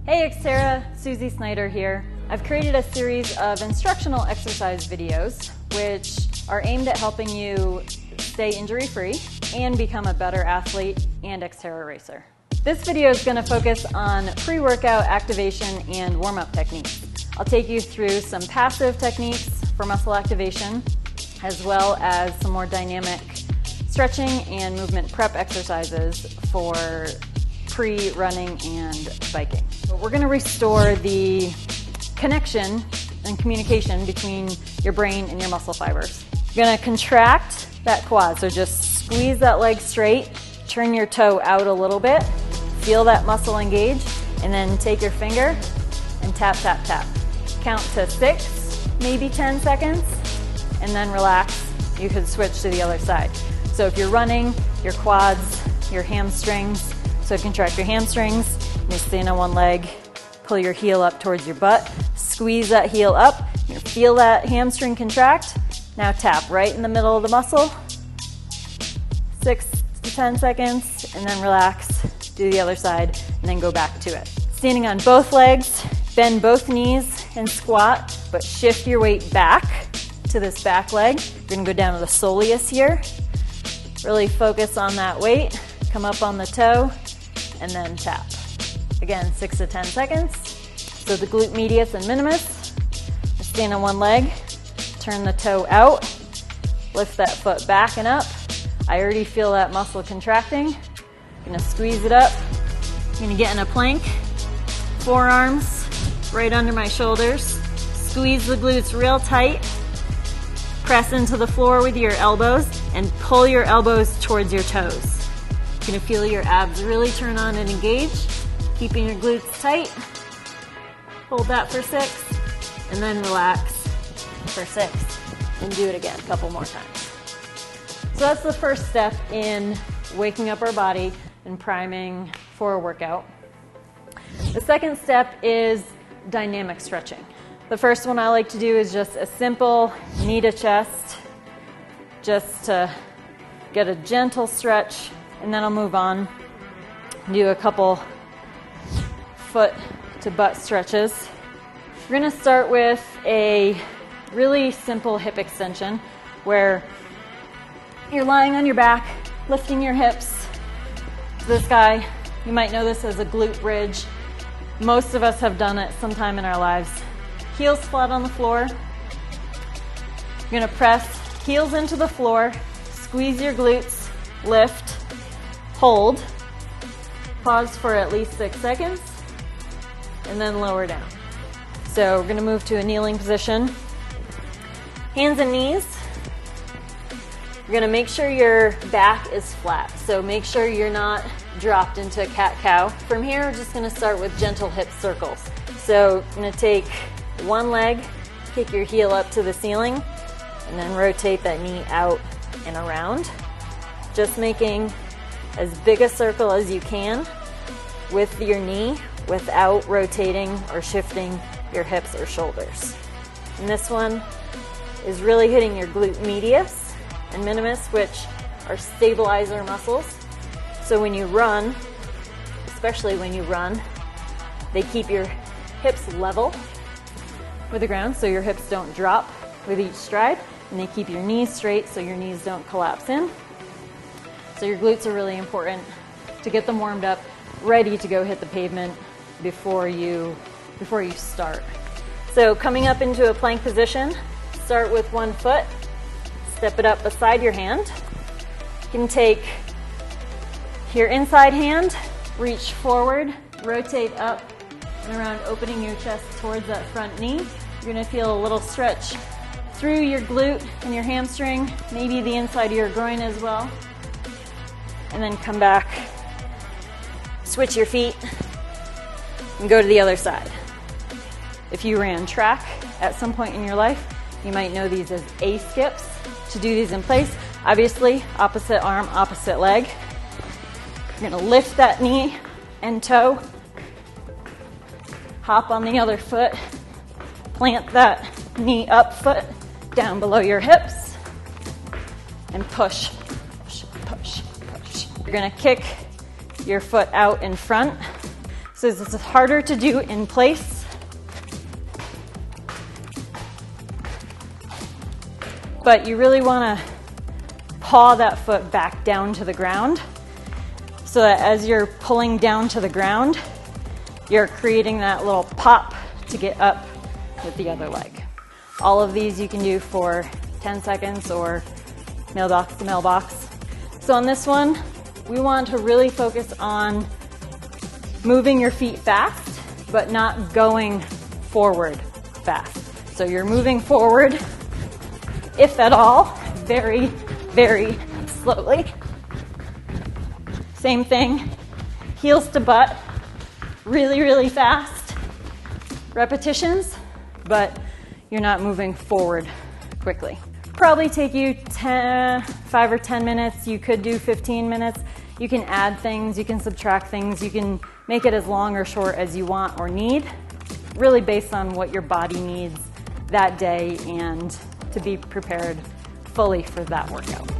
Hey, XTERRA, Suzie Snyder here. I've created a series of instructional exercise videos which are aimed at helping you stay injury-free and become a better athlete and XTERRA racer. This video is going to focus on pre-workout activation and warm-up techniques. I'll take you through some passive techniques for muscle activation, as well as some more dynamic stretching and movement prep exercises for pre-running and biking. We're going to restore the connection and communication between your brain and your muscle fibers. You're going to contract that quad, so just squeeze that leg straight, turn your toe out a little bit, feel that muscle engage, and then take your finger and tap, tap, tap. Count to 6, maybe 10 seconds, and then relax. You could switch to the other side. So if you're running, your quads, your hamstrings, so contract your hamstrings, you stand on one leg, pull your heel up towards your butt, squeeze that heel up, you feel that hamstring contract. Now tap right in the middle of the muscle, 6 to 10 seconds, and then relax, do the other side, and then go back to it. Standing on both legs, bend both knees and squat, but shift your weight back to this back leg. You're gonna go down to the soleus here. Really focus on that weight, come up on the toe, and then tap. Again, 6 to 10 seconds. So the glute medius and minimus. Stand on one leg, turn the toe out, lift that foot back and up. I already feel that muscle contracting. I'm gonna squeeze it up. I'm gonna get in a plank, forearms right under my shoulders. Squeeze the glutes real tight. Press into the floor with your elbows and pull your elbows towards your toes. You're gonna feel your abs really turn on and engage, keeping your glutes tight. Hold that for 6, and then relax for 6, and do it again a couple more times. So that's the first step in waking up our body and priming for a workout. The second step is dynamic stretching. The first one I like to do is just a simple knee to chest, just to get a gentle stretch, and then I'll move on, do a couple foot to butt stretches. We're gonna start with a really simple hip extension where you're lying on your back, lifting your hips to the sky. You might know this as a glute bridge. Most of us have done it sometime in our lives. Heels flat on the floor. You're gonna press heels into the floor, squeeze your glutes, lift, hold, pause for at least 6 seconds, and then lower down. So we're gonna move to a kneeling position. Hands and knees. You're gonna make sure your back is flat. So make sure you're not dropped into a cat-cow. From here, we're just gonna start with gentle hip circles. So I'm gonna take one leg, kick your heel up to the ceiling, and then rotate that knee out and around. Just making as big a circle as you can with your knee without rotating or shifting your hips or shoulders. And this one is really hitting your glute medius and minimus, which are stabilizer muscles. So when you run, especially when you run, they keep your hips level with the ground so your hips don't drop with each stride, and they keep your knees straight so your knees don't collapse in. So your glutes are really important to get them warmed up, ready to go hit the pavement before you start. So coming up into a plank position, start with one foot, step it up beside your hand. You can take your inside hand, reach forward, rotate up and around, opening your chest towards that front knee. You're gonna feel a little stretch through your glute and your hamstring, maybe the inside of your groin as well. And then come back, switch your feet, and go to the other side. If you ran track at some point in your life, you might know these as A skips. To do these in place, obviously, opposite arm, opposite leg. You're gonna lift that knee and toe, hop on the other foot, plant that knee up foot down below your hips, and push, push, push, push. You're gonna kick your foot out in front. So So this is harder to do in place. But you really want to paw that foot back down to the ground so that as you're pulling down to the ground, you're creating that little pop to get up with the other leg. All of these you can do for 10 seconds or mailbox to mailbox. So on this one, we want to really focus on moving your feet fast, but not going forward fast. So you're moving forward, if at all, very, very slowly. Same thing, heels to butt, really, really fast. Repetitions, but you're not moving forward quickly. Probably take you 5 or 10 minutes. You could do 15 minutes. You can add things, you can subtract things, you can make it as long or short as you want or need, really based on what your body needs that day and to be prepared fully for that workout.